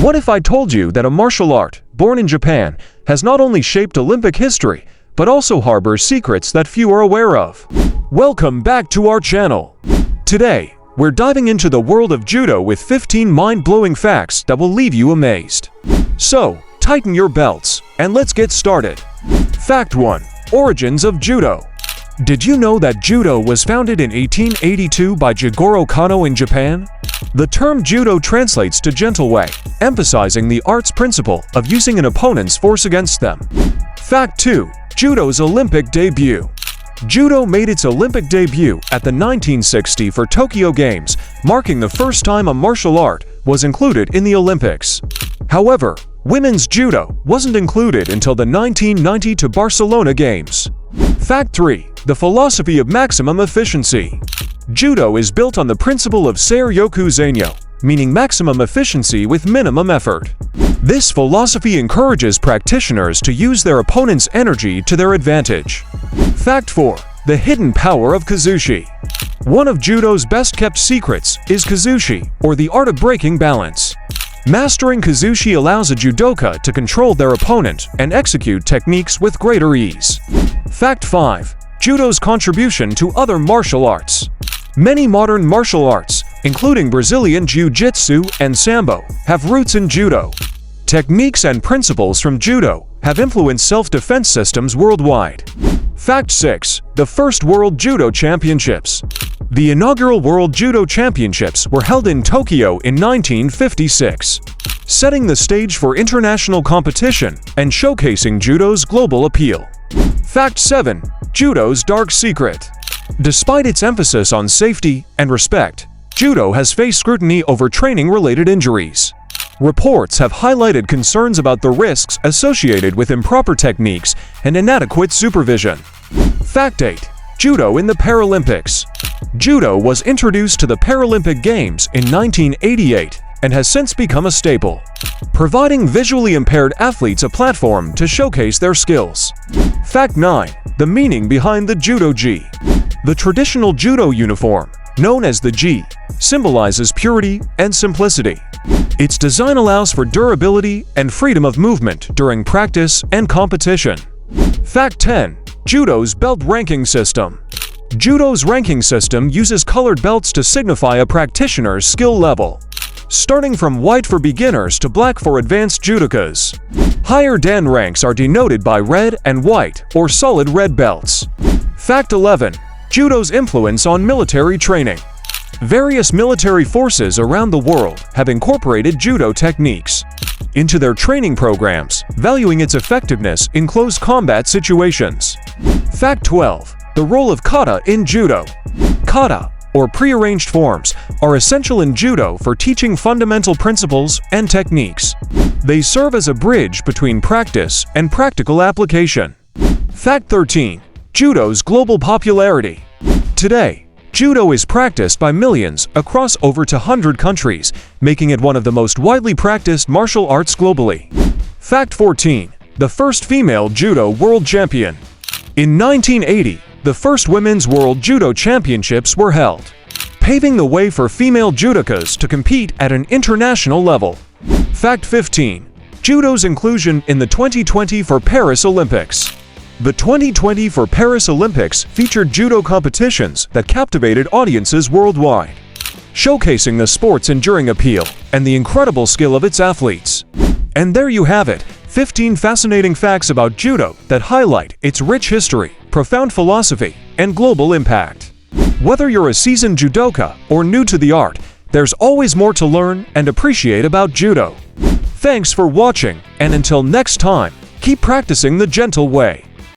What if I told you that a martial art, born in Japan, has not only shaped Olympic history, but also harbors secrets that few are aware of? Welcome back to our channel. Today, we're diving into the world of Judo with 15 mind-blowing facts that will leave you amazed. So, tighten your belts, and let's get started. Fact 1. Origins of Judo. Did you know that Judo was founded in 1882 by Jigoro Kano in Japan? The term Judo translates to gentle way, emphasizing the art's principle of using an opponent's force against them. Fact 2. Judo's Olympic debut. Judo made its Olympic debut at the 1960 for Tokyo Games, marking the first time a martial art was included in the Olympics. However, women's Judo wasn't included until the 1990 to Barcelona Games. Fact 3. The philosophy of maximum efficiency. Judo is built on the principle of Seiryoku Zenyo, meaning maximum efficiency with minimum effort. This philosophy encourages practitioners to use their opponent's energy to their advantage. Fact 4. The hidden power of Kazushi. One of Judo's best-kept secrets is Kazushi, or the art of breaking balance. Mastering Kazushi allows a judoka to control their opponent and execute techniques with greater ease. Fact 5. Judo's contribution to other martial arts. Many modern martial arts, including Brazilian Jiu-Jitsu and Sambo, have roots in Judo. Techniques and principles from Judo have influenced self-defense systems worldwide. Fact 6. The first World Judo Championships. The inaugural World Judo Championships were held in Tokyo in 1956, setting the stage for international competition and showcasing Judo's global appeal. Fact 7. Judo's dark secret. Despite its emphasis on safety and respect, Judo has faced scrutiny over training-related injuries. Reports have highlighted concerns about the risks associated with improper techniques and inadequate supervision. Fact 8. Judo in the Paralympics. Judo was introduced to the Paralympic Games in 1988 and has since become a staple, providing visually impaired athletes a platform to showcase their skills. Fact 9. The meaning behind the Judo Gi. The traditional Judo uniform, known as the Gi, symbolizes purity and simplicity. Its design allows for durability and freedom of movement during practice and competition. Fact 10. Judo's belt ranking system. Judo's ranking system uses colored belts to signify a practitioner's skill level, starting from white for beginners to black for advanced judokas. Higher Dan ranks are denoted by red and white or solid red belts. Fact 11. Judo's influence on military training. Various military forces around the world have incorporated Judo techniques into their training programs, valuing its effectiveness in close combat situations. Fact 12. The role of kata in Judo. Kata, or prearranged forms, are essential in Judo for teaching fundamental principles and techniques. They serve as a bridge between practice and practical application. Fact 13. Judo's global popularity. Today, Judo is practiced by millions across over 200 countries, making it one of the most widely practiced martial arts globally. Fact 14. The first female Judo world champion. In 1980, the first Women's World Judo Championships were held, paving the way for female judokas to compete at an international level. Fact 15. Judo's inclusion in the 2020 for Paris Olympics. The 2020 for Paris Olympics featured Judo competitions that captivated audiences worldwide, showcasing the sport's enduring appeal and the incredible skill of its athletes. And there you have it, 15 fascinating facts about Judo that highlight its rich history, profound philosophy, and global impact. Whether you're a seasoned judoka or new to the art, there's always more to learn and appreciate about Judo. Thanks for watching, and until next time, keep practicing the gentle way.